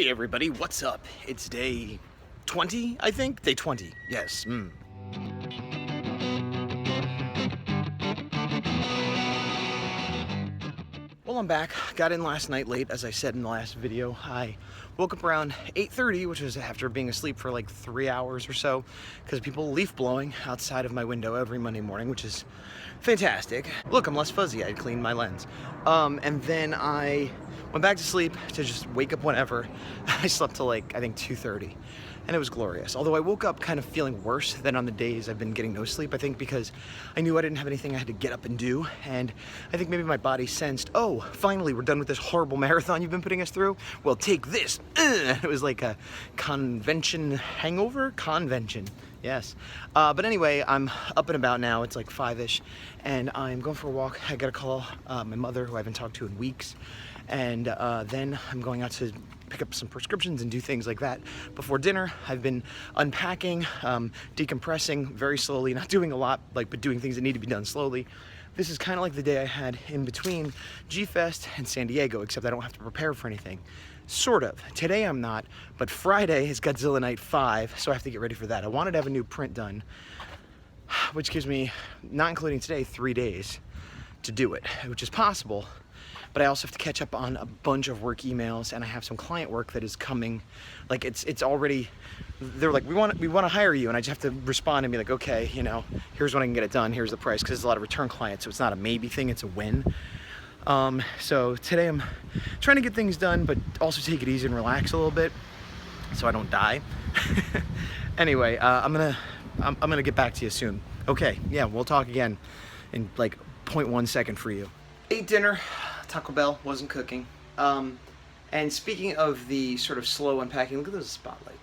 Hey everybody, what's up? It's day 20, I think? Day 20, yes. Well, I'm back. Got in last night late, as I said in the last video. I woke up around 8:30, which was after being asleep for like 3 hours or so, because people leaf blowing outside of my window every Monday morning, which is fantastic. Look, I'm less fuzzy. I cleaned my lens. And then I went back to sleep to just wake up whenever. I slept till like, I think 2:30. And it was glorious. Although I woke up kind of feeling worse than on the days I've been getting no sleep, I think because I knew I didn't have anything I had to get up and do. And I think maybe my body sensed, oh, finally we're done with this horrible marathon you've been putting us through. Well, take this. It was like a convention hangover? Convention. Yes. But anyway, I'm up and about now. It's like 5-ish. And I'm going for a walk. I gotta call my mother, who I haven't talked to in weeks. And then I'm going out to pick up some prescriptions and do things like that before dinner. I've been unpacking, decompressing very slowly, not doing a lot, but doing things that need to be done slowly. This is kind of like the day I had in between G-Fest and San Diego, except I don't have to prepare for anything. Sort of. Today I'm not, but Friday is Godzilla Night 5, so I have to get ready for that. I wanted to have a new print done, which gives me, not including today, 3 days to do it, which is possible. But I also have to catch up on a bunch of work emails, and I have some client work that is coming. Like it's already, they're like, we want to hire you, and I just have to respond and be like, okay, you know, here's when I can get it done, here's the price, because there's a lot of return clients, so it's not a maybe thing, it's a win. So today I'm trying to get things done, but also take it easy and relax a little bit, so I don't die. Anyway, I'm gonna get back to you soon. Okay, yeah, we'll talk again in like 0.1 second for you. Ate dinner. Taco Bell, wasn't cooking. And speaking of the sort of slow unpacking, look at this spotlight.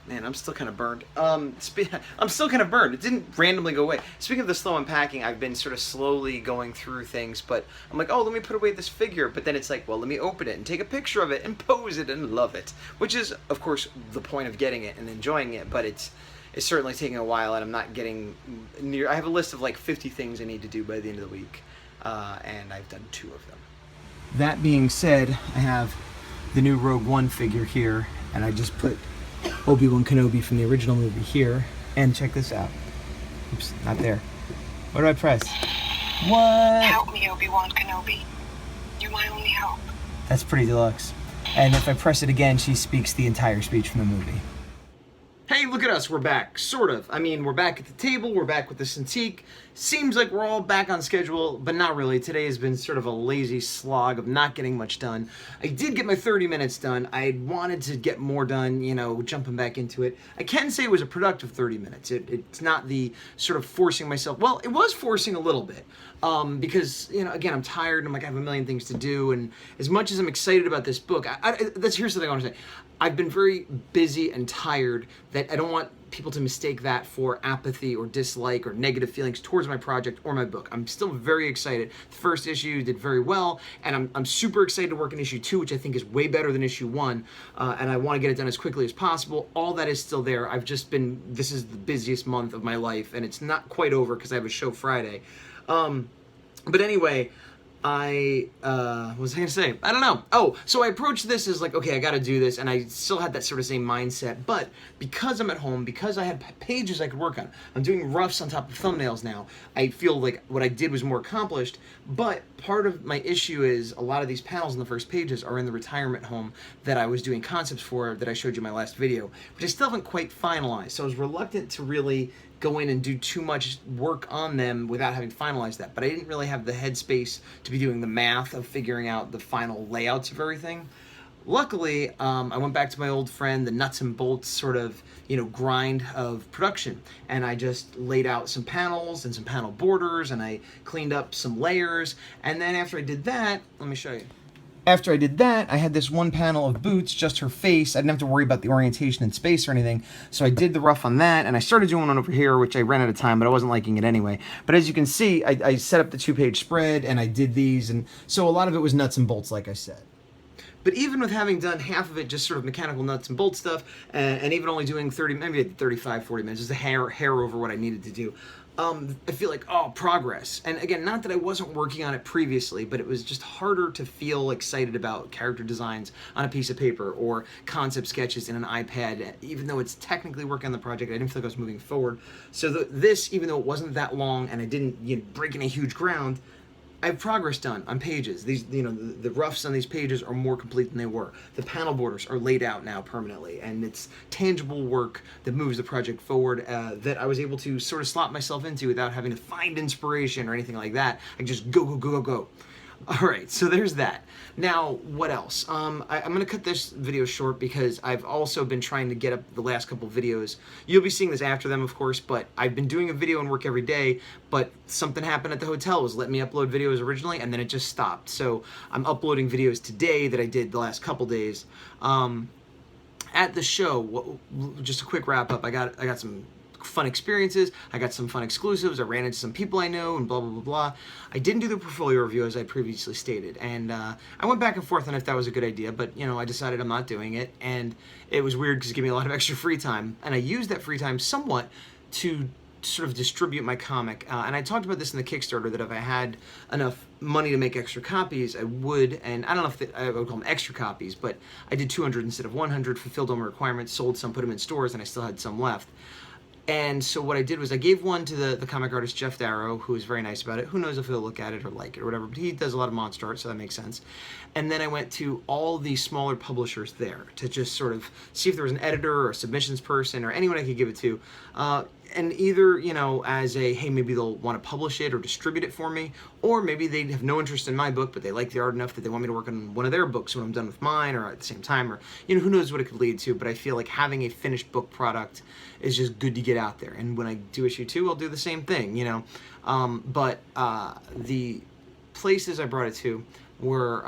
Man, I'm still kind of burned. I'm still kind of burned. It didn't randomly go away. Speaking of the slow unpacking, I've been sort of slowly going through things, but I'm like, oh, let me put away this figure. But then it's like, well, let me open it and take a picture of it and pose it and love it. Which is, of course, the point of getting it and enjoying it, but it's certainly taking a while, and I'm not getting near. I have a list of like 50 things I need to do by the end of the week. And I've done 2 of them. That being said, I have the new Rogue One figure here, and I just put Obi-Wan Kenobi from the original movie here, and check this out. Oops, not there. What do I press? What? Help me, Obi-Wan Kenobi. You're my only hope. That's pretty deluxe. And if I press it again, she speaks the entire speech from the movie. Hey, look at us, we're back, sort of. I mean, we're back at the table, we're back with the Cintiq. Seems like we're all back on schedule, but not really. Today has been sort of a lazy slog of not getting much done. I did get my 30 minutes done. I wanted to get more done, you know, jumping back into it. I can say it was a productive 30 minutes. It's not the sort of forcing myself. Well, it was forcing a little bit. Because, you know, again, I'm tired and I'm like, I have a million things to do. And as much as I'm excited about this book, here's something I want to say. I've been very busy and tired that I don't want people to mistake that for apathy or dislike or negative feelings towards my project or my book. I'm still very excited. The first issue did very well, and I'm super excited to work on issue 2, which I think is way better than issue 1, and I want to get it done as quickly as possible. All that is still there. This is the busiest month of my life, and it's not quite over because I have a show Friday. But anyway, what was I gonna say? I don't know. Oh, so I approached this as like, okay, I gotta do this, and I still had that sort of same mindset, but because I'm at home, because I had pages I could work on, I'm doing roughs on top of thumbnails now, I feel like what I did was more accomplished, but part of my issue is a lot of these panels in the first pages are in the retirement home that I was doing concepts for that I showed you in my last video, which I still haven't quite finalized, so I was reluctant to really go in and do too much work on them without having finalized that. But I didn't really have the headspace to be doing the math of figuring out the final layouts of everything. Luckily, I went back to my old friend, the nuts and bolts sort of, you know, grind of production. And I just laid out some panels and some panel borders, and I cleaned up some layers. And then after I did that, let me show you. After I did that, I had this one panel of Boots, just her face. I didn't have to worry about the orientation in space or anything. So I did the rough on that, and I started doing one over here, which I ran out of time, but I wasn't liking it anyway. But as you can see, I set up the 2-page spread, and I did these, and so a lot of it was nuts and bolts, like I said. But even with having done half of it just sort of mechanical nuts and bolt stuff, and even only doing 30, maybe 35, 40 minutes, just a hair over what I needed to do, I feel like, oh, progress. And again, not that I wasn't working on it previously, but it was just harder to feel excited about character designs on a piece of paper or concept sketches in an iPad. Even though it's technically working on the project, I didn't feel like I was moving forward. So this, even though it wasn't that long and I didn't break any huge ground, I have progress done on pages. These, the roughs on these pages are more complete than they were. The panel borders are laid out now permanently, and it's tangible work that moves the project forward that I was able to sort of slot myself into without having to find inspiration or anything like that. I just go, go, go, go, go. All right, so there's that. Now, what else? I'm going to cut this video short because I've also been trying to get up the last couple videos. You'll be seeing this after them, of course, but I've been doing a video and work every day, but something happened at the hotel was letting me upload videos originally, and then it just stopped. So I'm uploading videos today that I did the last couple days. At the show, just a quick wrap up, I got some fun experiences, I got some fun exclusives, I ran into some people I know, and blah, blah, blah, blah. I didn't do the portfolio review as I previously stated, and I went back and forth on if that was a good idea, but, I decided I'm not doing it, and it was weird because it gave me a lot of extra free time, and I used that free time somewhat to sort of distribute my comic, and I talked about this in the Kickstarter, that if I had enough money to make extra copies, I would, and I don't know if I would call them extra copies, but I did 200 instead of 100, fulfilled all my requirements, sold some, put them in stores, and I still had some left. And so what I did was I gave one to the comic artist Jeff Darrow, who was very nice about it. Who knows if he'll look at it or like it or whatever, but he does a lot of monster art, so that makes sense. And then I went to all the smaller publishers there to just sort of see if there was an editor or a submissions person or anyone I could give it to. And either, as a, hey, maybe they'll want to publish it or distribute it for me, or maybe they have no interest in my book, but they like the art enough that they want me to work on one of their books when I'm done with mine or at the same time, or, who knows what it could lead to, but I feel like having a finished book product is just good to get out there. And when I do issue 2, I'll do the same thing, But the places I brought it to were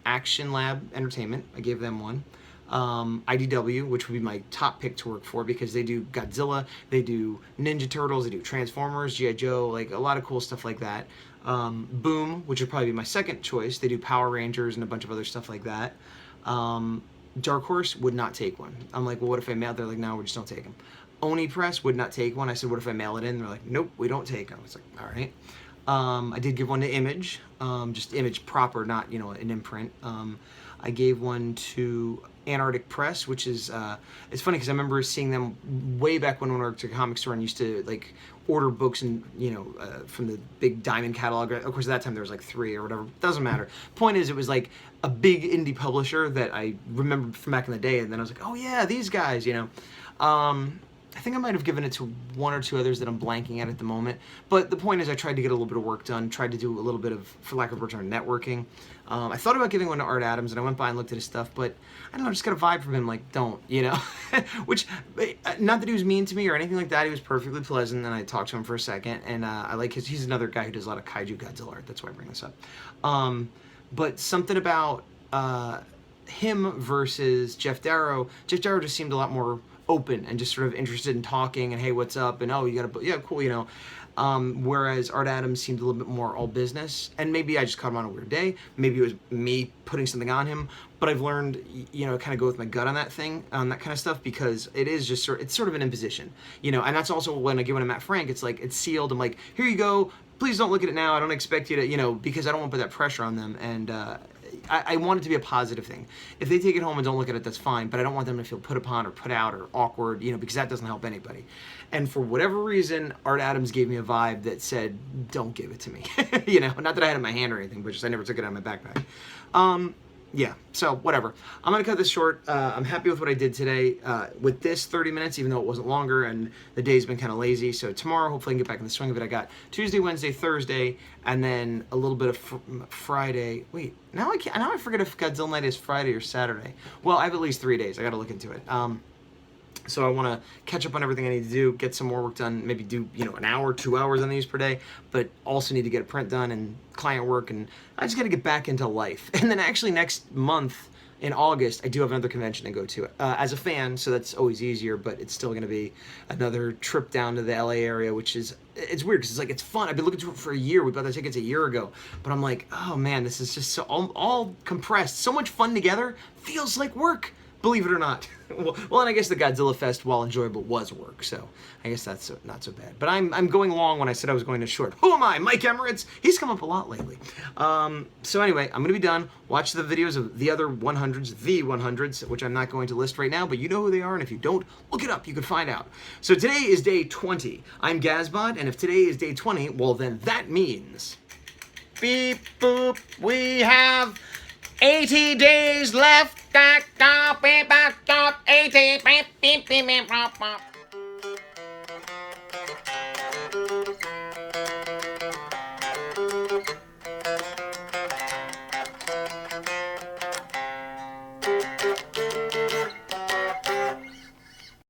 Action Lab Entertainment. I gave them one. IDW, which would be my top pick to work for because they do Godzilla, they do Ninja Turtles, they do Transformers, G.I. Joe, like a lot of cool stuff like that. Boom, which would probably be my second choice. They do Power Rangers and a bunch of other stuff like that. Dark Horse would not take one. I'm like, well, what if I mail? They're like, no, we just don't take them. Oni Press would not take one. I said, what if I mail it in? They're like, nope, we don't take them. I was like, all right. I did give one to Image, just Image proper, not, an imprint. I gave one to Antarctic Press, which is, it's funny because I remember seeing them way back when I worked at a comic store and used to, like, order books and, from the big Diamond catalog. Of course, at that time there was, like, 3 or whatever. Doesn't matter. Point is, it was, like, a big indie publisher that I remembered from back in the day, and then I was like, oh, yeah, these guys, I think I might have given it to 1 or 2 others that I'm blanking at the moment. But the point is I tried to get a little bit of work done, tried to do a little bit of, for lack of a better term, networking. I thought about giving one to Art Adams, and I went by and looked at his stuff, but I don't know, I just got a vibe from him, like, don't, Which, not that he was mean to me or anything like that. He was perfectly pleasant, and I talked to him for a second, and I like he's another guy who does a lot of kaiju Godzilla art. That's why I bring this up. But something about him versus Jeff Darrow just seemed a lot more open and just sort of interested in talking and, hey, what's up, and, oh, you got a, yeah, cool, whereas Art Adams seemed a little bit more all business, and maybe I just caught him on a weird day, maybe it was me putting something on him, but I've learned, kind of go with my gut on that thing, on that kind of stuff, because it is just it's sort of an imposition, and that's also when I give one to Matt Frank, it's like, it's sealed, I'm like, here you go, please don't look at it now, I don't expect you to, because I don't want to put that pressure on them, and, I want it to be a positive thing. If they take it home and don't look at it, that's fine, but I don't want them to feel put upon or put out or awkward, because that doesn't help anybody. And for whatever reason, Art Adams gave me a vibe that said, don't give it to me. Not that I had it in my hand or anything, but just I never took it out of my backpack. Yeah, so whatever. I'm going to cut this short. I'm happy with what I did today. With this 30 minutes, even though it wasn't longer, and the day's been kind of lazy. So tomorrow, hopefully I can get back in the swing of it. I got Tuesday, Wednesday, Thursday, and then a little bit of Friday. Wait, now I forget if Godzilla Night is Friday or Saturday. Well, I have at least 3 days. I got to look into it. So I want to catch up on everything I need to do, get some more work done, maybe do, an hour, 2 hours on these per day, but also need to get a print done and client work, and I just got to get back into life. And then actually next month in August, I do have another convention to go to as a fan, so that's always easier, but it's still going to be another trip down to the LA area, which is, it's weird because it's fun. I've been looking to it for a year. We bought the tickets a year ago, but I'm like, oh man, this is just so all compressed. So much fun together, feels like work. believe it or not. Well, and I guess the Godzilla Fest, while enjoyable, was work, so I guess that's not so bad. But I'm going long when I said I was going to short. Who am I? Mike Emeritz? He's come up a lot lately. So anyway, I'm going to be done. Watch the videos of the other 100s, which I'm not going to list right now, but you know who they are, and if you don't, look it up. You can find out. So today is day 20. I'm Gazbot, and if today is day 20, well, then that means... beep, boop, we have 80 days left. 80, beep, beep, beep, beep, beep, beep.